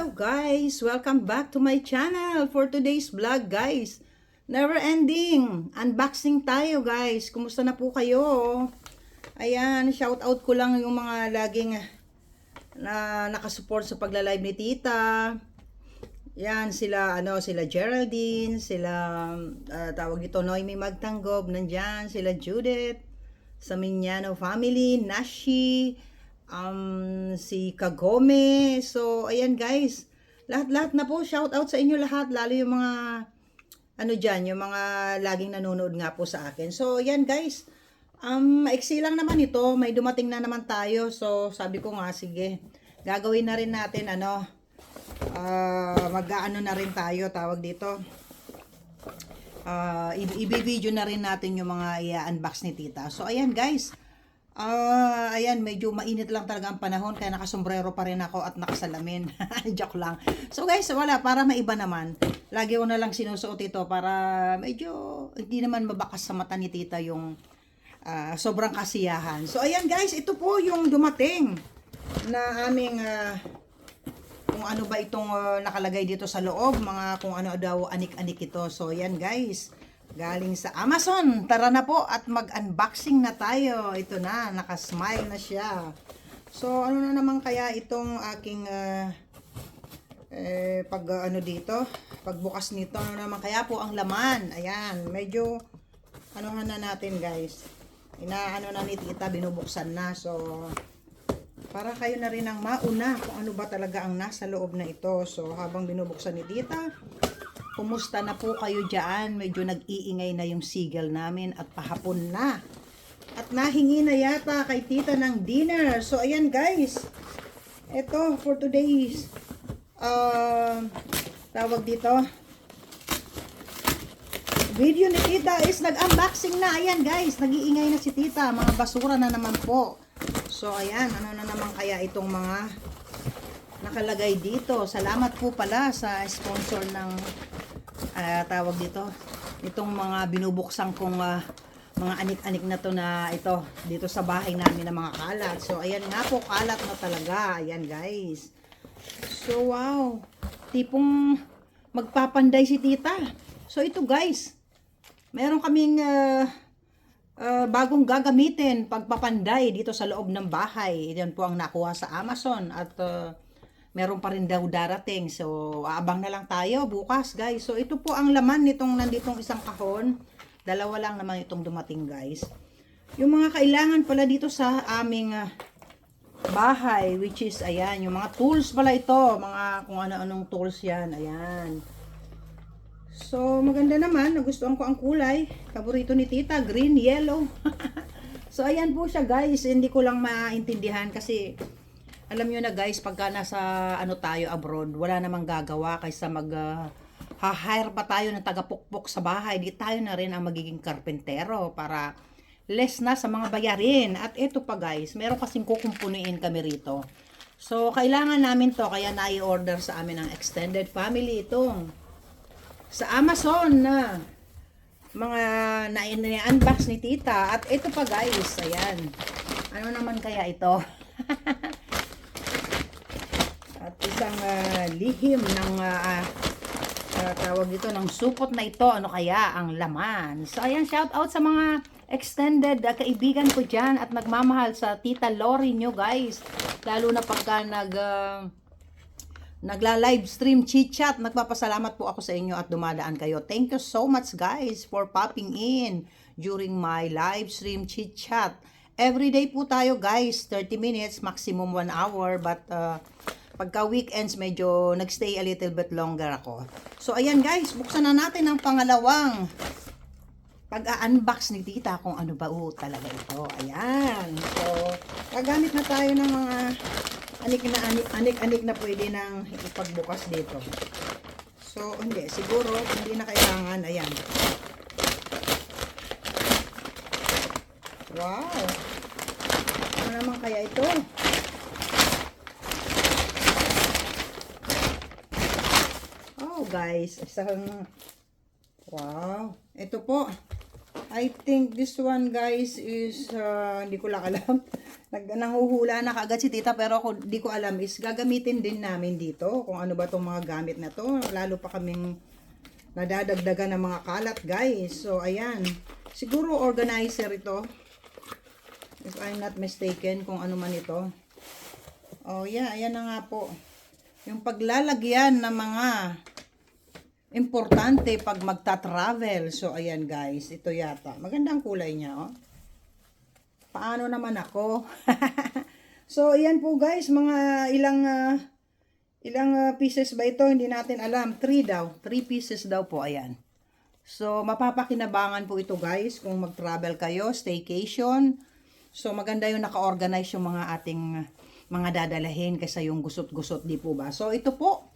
Hello guys! Welcome back to my channel for today's vlog guys. Never ending! Unboxing tayo guys. Kumusta na po kayo? Ayan, shout out ko lang yung mga laging nakasupport sa pagla-live ni Tita. Yan, sila Geraldine, sila tawag dito Noemi Magtanggob, nandyan, sila Judith, sa Minyano family, Nashi, si Kagome. So ayan guys, lahat na po, shout out sa inyo lahat, lalo yung mga dyan, yung mga laging nanonood nga po sa akin. So ayan guys, maiksi lang naman ito, may dumating na naman tayo. So sabi ko nga, sige, gagawin na rin natin mag-aano na rin tayo, tawag dito, i-video na rin natin yung mga i-unbox ni Tita. So ayan guys, ayan, medyo mainit lang talaga ang panahon, kaya nakasombrero pa rin ako at nakasalamin. Joke lang. So guys, wala, para maiba naman, lagi ko na lang sinusuot ito para medyo hindi naman mabakas sa mata ni Tita yung sobrang kasiyahan. So ayan guys, ito po yung dumating na aming kung ano ba itong nakalagay dito sa loob, mga kung ano daw anik-anik ito. So ayan guys, galing sa Amazon. Tara na po at mag-unboxing na tayo. Ito na, nakasmile na siya. So ano na naman kaya itong aking pagbukas nito, ano naman kaya po ang laman? Ayan, medyo anuhan na natin guys. Inaano na ni Tita, binubuksan na. So para kayo na rin ang mauna kung ano ba talaga ang nasa loob na ito. So habang binubuksan ni Tita, kumusta na po kayo dyan? Medyo nag-iingay na yung sigel namin at pahapon na. At nahingi na yata kay Tita ng dinner. So ayan guys, ito for today's tawag dito, video ni Tita is nag-unboxing na. Ayan guys, nag-iingay na si Tita. Mga basura na naman po. So ayan, ano na naman kaya itong mga nakalagay dito. Salamat po pala sa sponsor ng tawag dito, itong mga binubuksan kong mga anik-anik na to na ito dito sa bahay namin na mga kalat. So ayan nga po, kalat na talaga. Ayan guys. So wow, tipong magpapanday si Tita. So ito guys, meron kaming bagong gagamitin pagpapanday dito sa loob ng bahay. Yan po ang nakuha sa Amazon at meron pa rin daw darating. So aabang na lang tayo bukas guys. So ito po ang laman nitong nanditong isang kahon. Dalawa lang naman itong dumating guys. Yung mga kailangan pala dito sa aming bahay, which is ayan, yung mga tools pala ito, mga kung ano-anong tools yan. Ayan. So, maganda naman. Nagustuhan ko ang kulay. Paborito ni Tita, green, yellow. So, ayan po siya guys. Hindi ko lang maintindihan kasi alam nyo na guys, pagka nasa tayo abroad, wala namang gagawa kaysa hire pa tayo ng tagapukpok sa bahay. Di tayo na rin ang magiging karpentero para less na sa mga bayarin. At ito pa guys, meron kasing kukumpunuin kami rito. So, kailangan namin to, kaya nai-order sa amin ng extended family itong sa Amazon na mga na-unbox ni Tita. At ito pa guys, ayan, ano naman kaya ito? At isang lihim ng tawag dito, ng supot na ito. Ano kaya ang laman? So ayan, shout out sa mga extended kaibigan ko dyan at nagmamahal sa Tita Lori nyo guys, lalo na pagka nagla-live stream chit-chat. Nagpapasalamat po ako sa inyo at dumadaan kayo. Thank you so much guys for popping in during my live stream chit-chat. Every day po tayo guys, 30 minutes, maximum 1 hour. But pagka weekends, medyo nagstay a little bit longer ako. So ayan guys, buksan na natin ang pangalawang pag-unbox ni Tita kung ano ba talaga ito. Ayan. So, gagamit na tayo ng mga anik na pwede nang ipagbukas dito. So, hindi. Siguro, hindi na kailangan. Ayan. Wow! Ano naman kaya ito? Oh, guys. Isang wow. Ito po. I think this one, guys, is hindi ko lang alam. Nanghuhula na kaagad si tita, pero ako di ko alam is gagamitin din namin dito kung ano ba tong mga gamit na to. Lalo pa kaming nadadagdagan ng mga kalat, guys. So ayan, siguro organizer ito, if I'm not mistaken, kung ano man ito. Oh yeah, ayan na nga po yung paglalagyan ng mga importante pag magta-travel. So ayan guys, ito yata magandang kulay niya, oh. Paano naman ako? So, ayan po guys, mga ilang pieces ba ito? Hindi natin alam. 3 daw. 3 pieces daw po, ayan. So, mapapakinabangan po ito guys kung mag-travel kayo, staycation. So, maganda yung naka-organize yung mga ating mga dadalahin kaysa yung gusot-gusot, di po ba? So, ito po.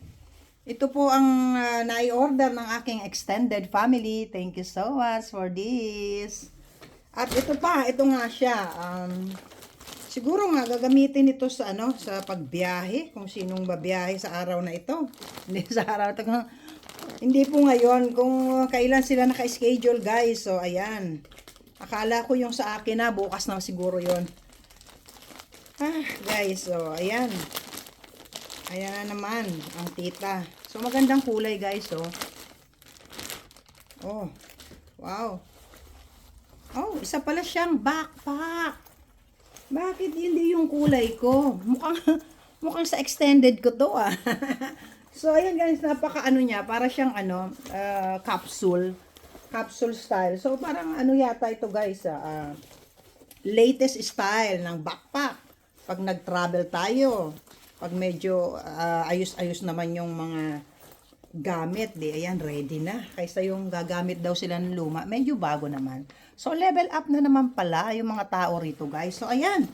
Ito po ang nai-order ng aking extended family. Thank you so much for this. At ito pa, ito nga siya. Siguro nga gagamitin ito sa sa pagbiyahe, kung sinong babiyahe sa araw na ito. Hindi sa araw ito. Hindi po ngayon kung kailan sila naka-schedule, guys. So ayan. Akala ko yung sa akin na bukas na siguro 'yon. Guys, so ayan. Ayan na naman ang tita. So magandang kulay, guys, oh. Oh. Wow. Oh, isa pala siyang backpack. Bakit hindi yung kulay ko? Mukhang sa extended ko to, ah. So, ayan guys, napaka niya. Para siyang capsule. Capsule style. So, parang yata ito guys, latest style ng backpack. Pag nag-travel tayo. Pag medyo ayos-ayos naman yung mga gamit, ayan, ready na. Kaysa yung gagamit daw sila ng luma, medyo bago naman. So, level up na naman pala yung mga tao rito, guys. So, ayan.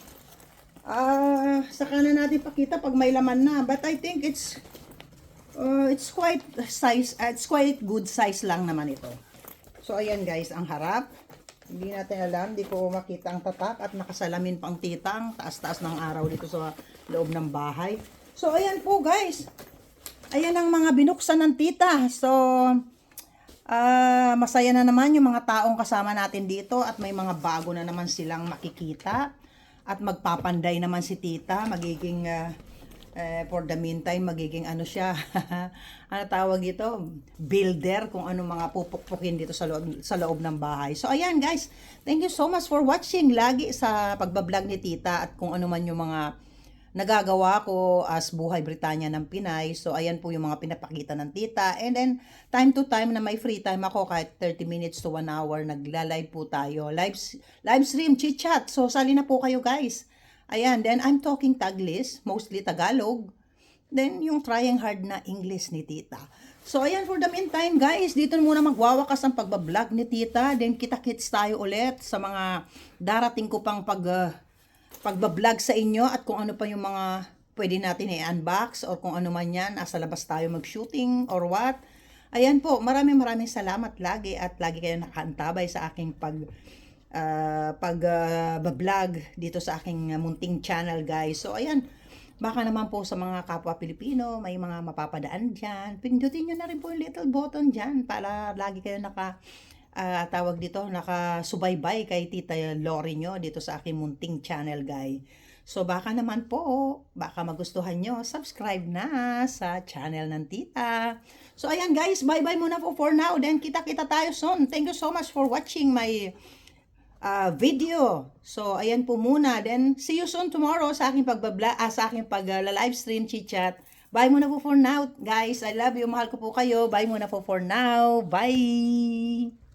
Saka na natin pakita pag may laman na. But I think it's quite size, it's quite good size lang naman ito. So, ayan guys, ang harap. Hindi natin alam, hindi ko makita ang tatak at nakasalamin pang titang. Taas-taas ng araw dito sa loob ng bahay. So, ayan po guys. Ayan ang mga binuksan ng tita. So, masaya na naman yung mga taong kasama natin dito at may mga bago na naman silang makikita. At magpapanday naman si tita. Magiging, for the meantime, magiging siya. Ano tawag ito? Builder, kung ano mga pupukpukin dito sa loob ng bahay. So, ayan guys. Thank you so much for watching lagi sa pagbablog ni tita at kung ano man yung mga nagagawa ko as Buhay Britanya ng Pinay. So, ayan po yung mga pinapakita ng tita. And then, time to time na may free time ako, kahit 30 minutes to 1 hour, nagla-live po tayo. Live stream, chit-chat. So, sali na po kayo guys. Ayan, then I'm talking Taglish, mostly Tagalog. Then, yung trying hard na English ni tita. So, ayan, for the meantime guys, dito muna magwawakas ang pagbablog ni tita. Then, kita-kits tayo ulit sa mga darating ko pang pagbablog sa inyo at kung ano pa yung mga pwede natin i-unbox or kung ano man yan, nasa labas tayo mag-shooting or what. Ayan po, maraming salamat lagi at lagi kayo nakaantabay sa aking pagbablog dito sa aking munting channel guys. So ayan, baka naman po sa mga kapwa Pilipino, may mga mapapadaan dyan. Pindutin nyo na rin po yung little button dyan para lagi kayo tawag dito, nakasubaybay kay Tita Lori nyo dito sa aking munting channel, guys. So, baka naman po, baka magustuhan nyo, subscribe na sa channel ng tita. So, ayan guys, bye-bye muna po for now. Then, kita-kita tayo soon. Thank you so much for watching my video. So, ayan po muna. Then, see you soon tomorrow sa aking live stream, chit-chat. Bye muna po for now, guys. I love you. Mahal ko po kayo. Bye muna po for now. Bye!